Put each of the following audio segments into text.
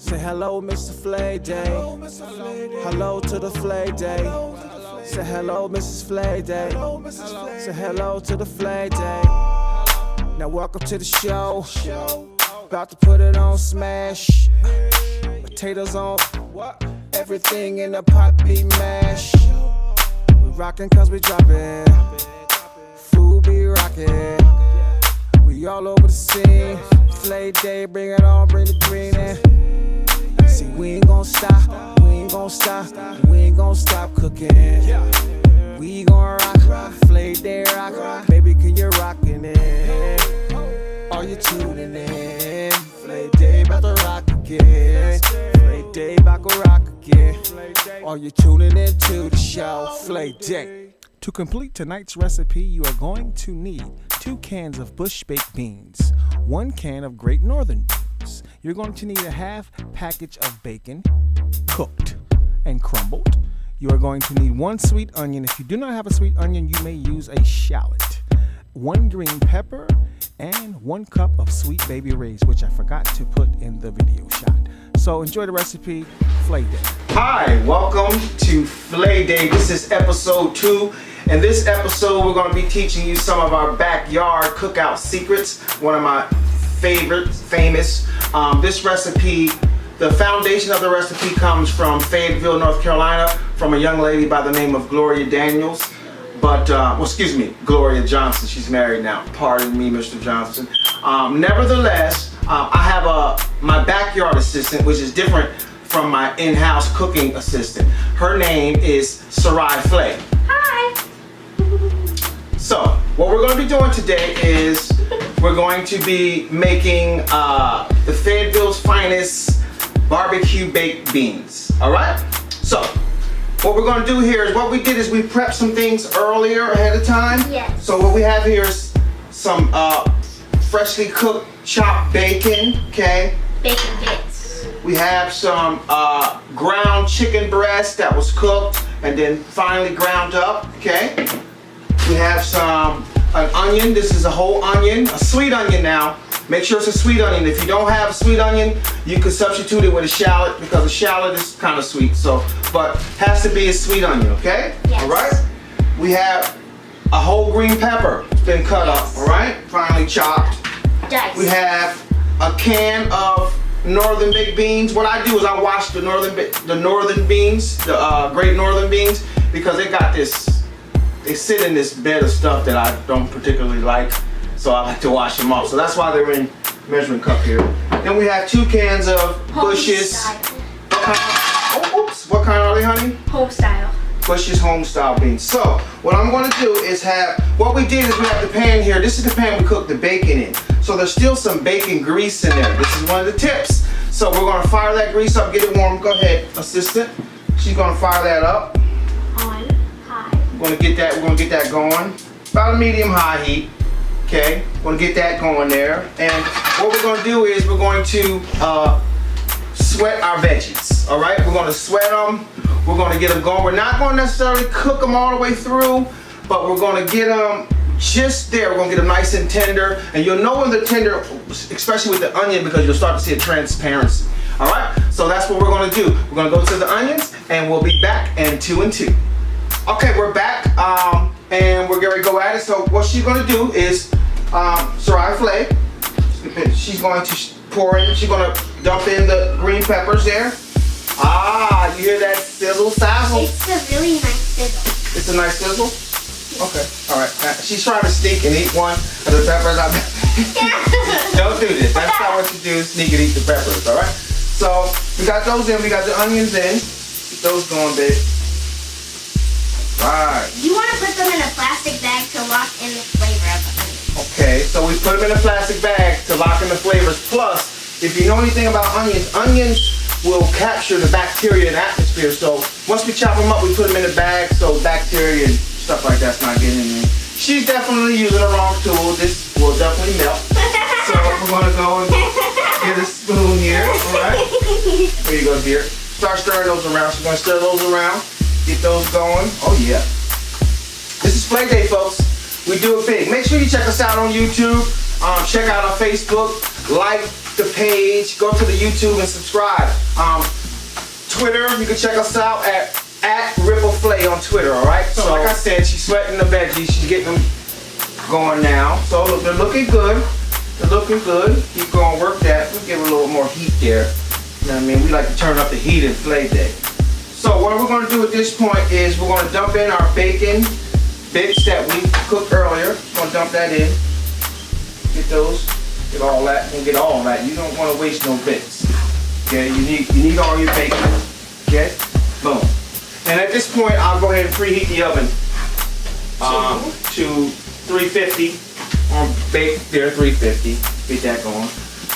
Say hello, Mr. Flay Day. Hello to the Flay Day. Say hello, Mrs. Flay Day. Say hello to the Flay Day. Now welcome to the show. About to put it on smash. Potatoes on everything in the pot be mashed. We rockin' cause we droppin'. Food be rockin'. We all over the scene. Flay Day, bring it on, bring the green in. See, we ain't gon' stop, we ain't gon' stop, we ain't gon' stop cooking. We gon' rock, Flay Day rock, baby, can you rockin' it? Are you tuning in? Flay Day about to rock again. Flay Day about to rock again. Are you tuning in to the show? Flay Day. To complete tonight's recipe, you are going to need 2 cans of bush baked beans, 1 can of Great Northern beans. You're going to need a half package of bacon, cooked and crumbled. You are going to need 1 sweet onion. If you do not have a sweet onion, you may use a shallot, 1 green pepper, and 1 cup of sweet baby Ray's, which I forgot to put in the video shot. So enjoy the recipe, Flay Day. Hi, welcome to Flay Day. This is episode 2. In this episode, we're going to be teaching you some of our backyard cookout secrets. One of my famous. This recipe, the foundation of the recipe comes from Fayetteville, North Carolina, from a young lady by the name of Gloria Daniels. Gloria Johnson. She's married now. Pardon me, Mr. Johnson. Nevertheless, I have my backyard assistant, which is different from my in-house cooking assistant. Her name is Sarai Flay. Hi. So, what we're going to be doing today is we're going to be making the Fayetteville's finest barbecue baked beans. All right? So, what we're going to do here is what we did is we prepped some things earlier ahead of time. Yes. So what we have here is some freshly cooked chopped bacon, okay? Bacon bits. We have some ground chicken breast that was cooked and then finally ground up, okay? We have an onion. This is a whole onion, a sweet onion now. Make sure it's a sweet onion. If you don't have a sweet onion, you can substitute it with a shallot because a shallot is kind of sweet. So, but has to be a sweet onion, okay? Yes. All right. We have a whole green pepper. It's been cut up, all right? Finely chopped. Diced. We have a can of northern baked beans. What I do is I wash the northern beans, the Great Northern beans, because they got this. They sit in this bed of stuff that I don't particularly like. So I like to wash them off. So that's why they're in measuring cup here. Then we have 2 cans of Bush's. What kind are they, honey? Home style. Bush's home style beans. So what I'm going to do is what we did is we have the pan here. This is the pan we cooked the bacon in. So there's still some bacon grease in there. This is one of the tips. So we're going to fire that grease up, get it warm. Go ahead, assistant. She's going to fire that up. On high. We're going to get that going. About a medium high heat. Okay, we're gonna get that going there. And what we're gonna do is we're going to sweat our veggies. All right, we're gonna sweat them. We're gonna get them going. We're not gonna necessarily cook them all the way through, but we're gonna get them just there. We're gonna get them nice and tender. And you'll know when they're tender, especially with the onion, because you'll start to see a transparency. All right, so that's what we're gonna do. We're gonna go to the onions and we'll be back in 2 and 2. Okay, we're back. And we're going to go at it. So what she's going to do is, Sarai Flay, she's going to pour in, she's going to dump in the green peppers there. Ah, you hear that sizzle, sizzle? It's a really nice sizzle. It's a nice sizzle? Okay, all right. She's trying to sneak and eat one of the peppers. Don't do this. That's not what you do, sneak and eat the peppers, all right? So we got those in, we got the onions in. Get those going, babe. Right. You want to put them in a plastic bag to lock in the flavor of the onion. Okay, so we put them in a plastic bag to lock in the flavors. Plus, if you know anything about onions, onions will capture the bacteria and atmosphere. So once we chop them up, we put them in a bag so bacteria and stuff like that's not getting in there. She's definitely using the wrong tool. This will definitely melt. So we're gonna go and get a spoon here, all right? Here you go, dear. Start stirring those around. So we're gonna stir those around. Get those going. Oh yeah. This is Flay Day, folks. We do it big. Make sure you check us out on YouTube. Check out our Facebook. Like, the page, go to the YouTube and subscribe. Twitter, you can check us out at Rippa Flay on Twitter, alright? So like I said, she's sweating the veggies, she's getting them going now. So look, they're looking good. They're looking good. Keep going, work that. We'll give it a little more heat there. You know what I mean? We like to turn up the heat in Flay Day. So what we're gonna do at this point is we're gonna dump in our bacon bits that we cooked earlier. We're gonna dump that in. Get those, get all that, and get all that. You don't wanna waste no bits. Okay, you need all your bacon. Okay, boom. And at this point, I'll go ahead and preheat the oven to 350 on bake there, 350. Get that going.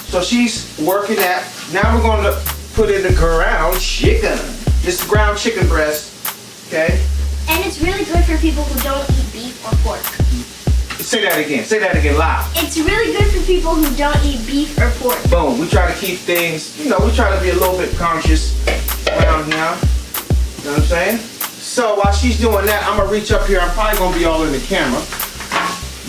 So she's working that. Now we're going to put in the ground chicken. This is ground chicken breast. Okay. And it's really good for people who don't eat beef or pork. Say that again. Say that again loud. It's really good for people who don't eat beef or pork. Boom. We try to keep things, you know, we try to be a little bit conscious around here. You know what I'm saying? So while she's doing that, I'm going to reach up here. I'm probably going to be all in the camera.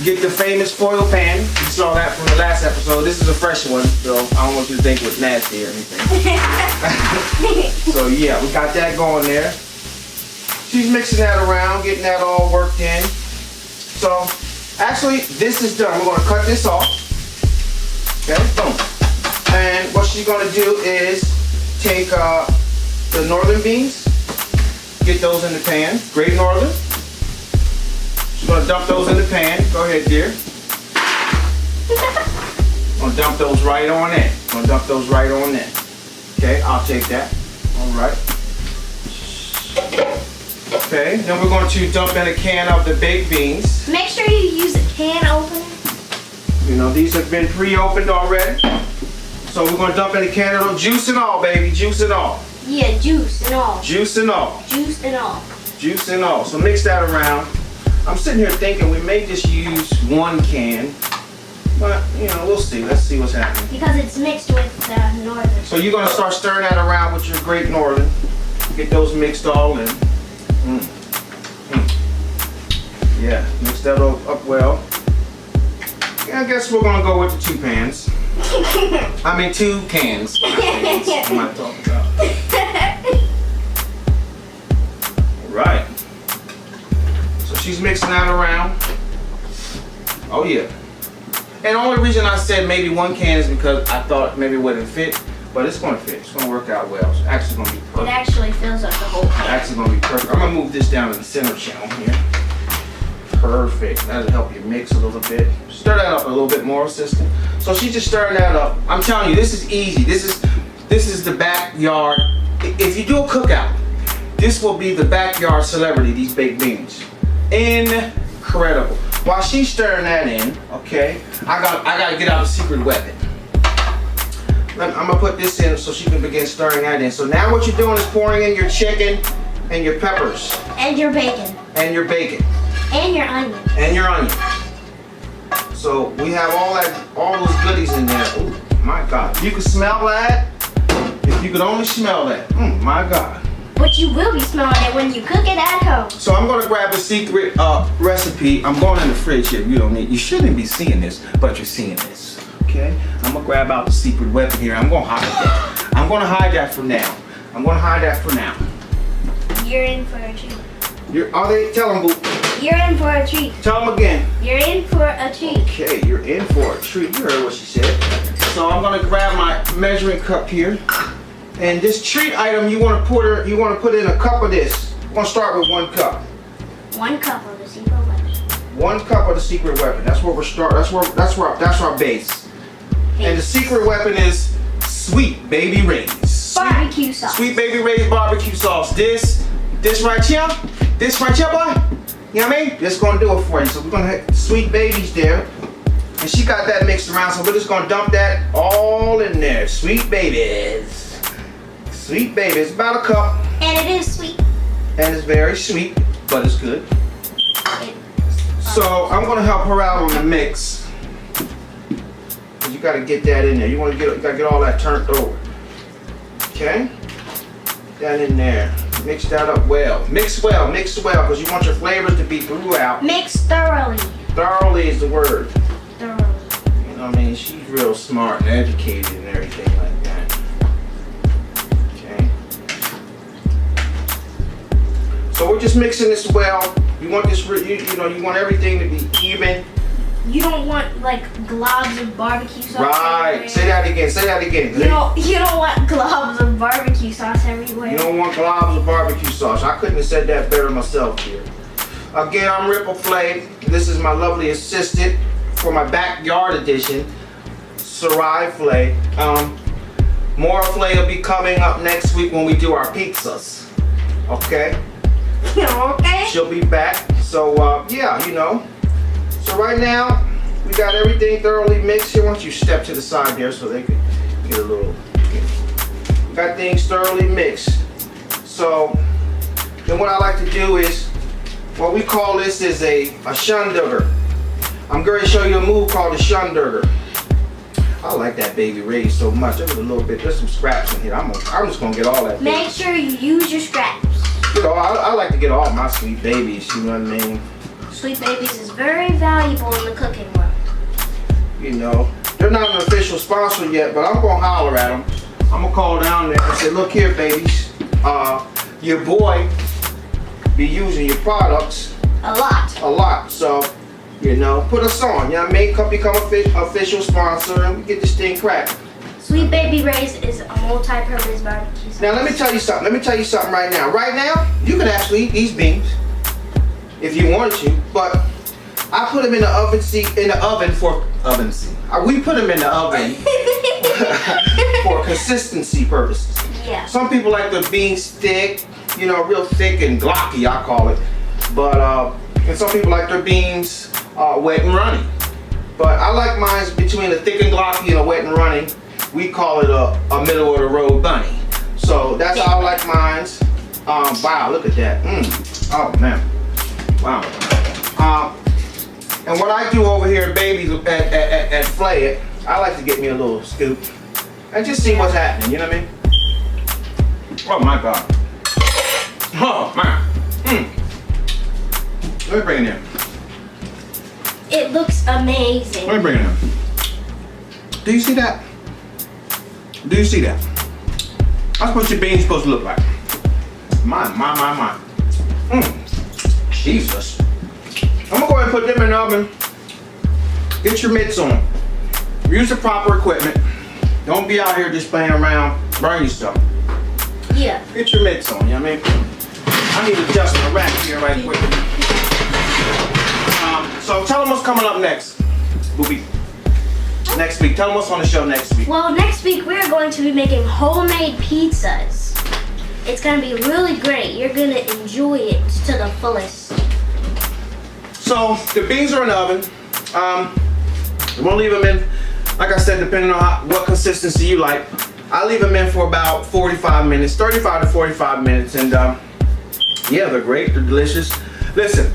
Get the famous foil pan. You saw that from the last episode. This is a fresh one, so I don't want you to think it was nasty or anything. So yeah, we got that going there. She's mixing that around, getting that all worked in. So actually, this is done. We're going to cut this off. Okay, boom. And what she's going to do is take the northern beans, get those in the pan. Great northern. She's going to dump those in the pan. Go ahead, dear. Gonna dump those right on in. Gonna dump those right on in. Okay, I'll take that. All right. Okay, then we're going to dump in a can of the baked beans. Make sure you use a can opener. You know, these have been pre-opened already. So we're going to dump in a can of juice and all, baby. Juice and all. Yeah, juice and all. Juice and all. Juice and all. Juice and all. So mix that around. I'm sitting here thinking we may just use one can. But, you know, we'll see. Let's see what's happening. Because it's mixed with northern. So you're going to start stirring that around with your Great Northern. Get those mixed all in. Yeah, mix that up well. Yeah, I guess we're going to go with the 2 pans. I mean 2 cans. What am I talking about? Right. So she's mixing that around. Oh yeah. And the only reason I said maybe 1 can is because I thought maybe it wouldn't fit, but it's going to fit. It's going to work out well. It's actually going to be perfect. It actually fills up the whole pan. It's actually going to be perfect. I'm going to move this down to the center channel here. Perfect. That'll help you mix a little bit. Stir that up a little bit more, sister. So she's just stirring that up. I'm telling you, this is easy. This is the backyard. If you do a cookout, this will be the backyard celebrity, these baked beans. Incredible. While she's stirring that in, okay, I gotta get out the secret weapon. I'm gonna put this in so she can begin stirring that in. So now what you're doing is pouring in your chicken and your peppers. And your bacon. And your bacon. And your onion. And your onion. So we have all those goodies in there. Oh my God. You can smell that. If you could only smell that. My God. But you will be smelling it when you cook it at home. So I'm gonna grab a secret recipe. I'm going in the fridge here. You shouldn't be seeing this, but you're seeing this. Okay? I'm gonna grab out the secret weapon here. I'm gonna hide that. I'm gonna hide that for now. I'm gonna hide that for now. You're in for a treat. Tell them, boo. You're in for a treat. Tell them again. You're in for a treat. Okay, you're in for a treat. You heard what she said. So I'm gonna grab my measuring cup here. And this treat item, you want to put in a cup of this. We're gonna start with 1 cup. 1 cup of the secret weapon. 1 cup of the secret weapon. That's where we're starting. That's our base. And the secret weapon is Sweet Baby Ray's barbecue sauce. Sweet Baby Ray's barbecue sauce. This right here, boy. You know what I mean? This gonna do it for you. So we're gonna have Sweet Baby's there. And she got that mixed around, so we're just gonna dump that all in there. Sweet Babies. Sweet Baby. It's about a cup. And it is sweet. And it's very sweet, but it's good. So I'm gonna help her out on the mix. You gotta get that in there. You gotta get all that turned over. Okay? That in there. Mix that up well. Mix well, because you want your flavors to be throughout. Mix thoroughly. Thoroughly is the word. Thoroughly. You know what I mean? She's real smart and educated and everything like that. Okay. So we're just mixing this well. You want this, you know, you want everything to be even. You don't want like globs of barbecue sauce. Right. Everywhere. Say that again. You don't want globs of barbecue sauce everywhere. You don't want globs of barbecue sauce. I couldn't have said that better myself here. Again, I'm Rippa Flay. This is my lovely assistant for my backyard edition, Sarai Flay. More Flay will be coming up next week when we do our pizzas. Okay? Okay. She'll be back. So, yeah, you know. So right now, we got everything thoroughly mixed here. Why don't you step to the side there so they can get a little... We got things thoroughly mixed. So, then what I like to do is, what we call this is a shundugger. I'm going to show you a move called a shundugger. I like that baby raised so much. There's a little bit, there's some scraps in here. I'm just going to get all that. Make sure you use your scraps. You know, I like to get all my sweet babies, you know what I mean? Sweet babies is very valuable in the cooking world. You know, they're not an official sponsor yet, but I'm going to holler at them. I'm going to call down there and say, look here, babies. Your boy be using your products. A lot. So, you know, put us on. You know what I mean? Become official sponsor and we get this thing cracking. Sweet Baby Ray's is a multi-purpose barbecue sauce. Now, let me tell you something right now. Right now, you can actually eat these beans if you wanted to, but I put them in the oven we put them in the oven for consistency purposes. Yeah. Some people like the beans thick, you know, real thick and glocky, I call it. But and some people like their beans wet and runny. But I like mine between a thick and glocky and a wet and runny. We call it a middle of the road bunny. So that's how I like mine. Wow, look at that. Oh man. Wow. And what I do over here, babies, at Flay, I like to get me a little scoop and just see what's happening. You know what I mean? Oh my God. Oh man. Let me bring it in. It looks amazing. Let me bring it in. Do you see that? Do you see that? That's what your beans supposed to look like. My. Jesus. I'm gonna go ahead and put them in the oven. Get your mitts on. Use the proper equipment. Don't be out here just playing around, burn yourself. Yeah. Get your mitts on, you know what I mean? I need to adjust my rack here right quick. So tell them what's coming up next, Booby. Next week. Tell them what's on the show next week. Well, next week we're going to be making homemade pizzas. It's going to be really great. You're going to enjoy it to the fullest. So the beans are in the oven. We'll leave them in, like I said, depending on what consistency you like. I leave them in for about 45 minutes, 35 to 45 minutes. And yeah, they're great. They're delicious. Listen,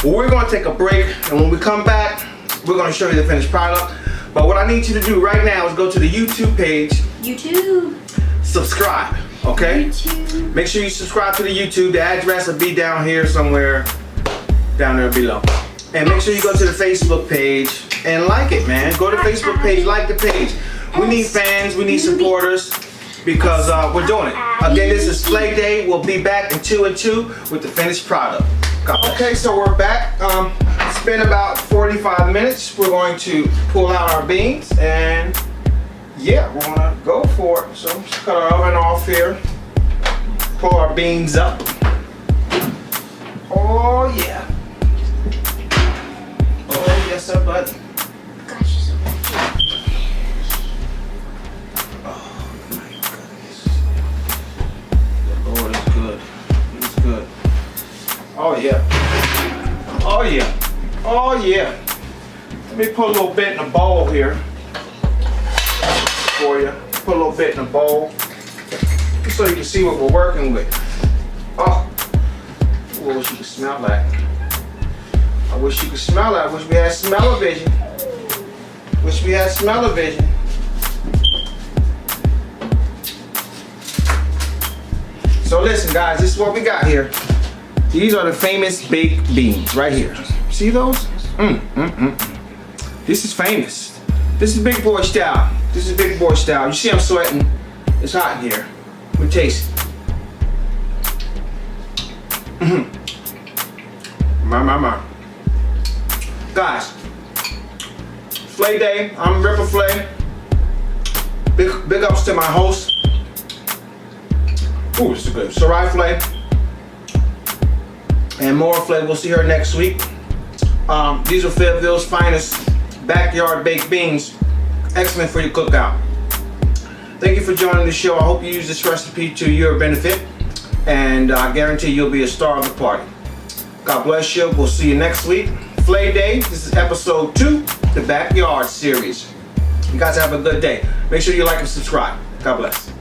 we're going to take a break. And when we come back, we're going to show you the finished product. But what I need you to do right now is go to the YouTube page. YouTube. Subscribe, okay? YouTube. Make sure you subscribe to the YouTube. The address will be down here somewhere, down there below. And make sure you go to the Facebook page and like it, man. Go to the Facebook page, like the page. We need fans, we need supporters, because we're doing it. Again, this is Flay Day. We'll be back in 2 and 2 with the finished product. Okay, so we're back. It's been about 45 minutes. We're going to pull out our beans and yeah, we're gonna go for it. So let's cut our oven off here. Pull our beans up. Oh yeah. Oh yes, sir, buddy. Gosh, so bad. Oh my goodness. The Lord is good. He's good. Oh yeah. Oh yeah. Oh yeah. Let me put a little bit in the bowl here for you. Put a little bit in the bowl just so you can see what we're working with. Oh, I wish you could smell that. I wish you could smell that. I wish we had smell-o-vision. Wish we had smell-o-vision. So listen, guys, this is what we got here. These are the famous baked beans right here. See those? This is famous. This is big boy style. This is big boy style. You see I'm sweating. It's hot in here. Let me taste it. My. Guys, Flay Day. I'm Rippa Flay. Big ups to my host. Ooh, this is good. Sarai Flay. And more Flay. We'll see her next week. These are Fayetteville's finest backyard baked beans. Excellent for your cookout. Thank you for joining the show. I hope you use this recipe to your benefit. And I guarantee you'll be a star of the party. God bless you. We'll see you next week. Flay Day. This is episode 2, the BackYard series. You guys have a good day. Make sure you like and subscribe. God bless.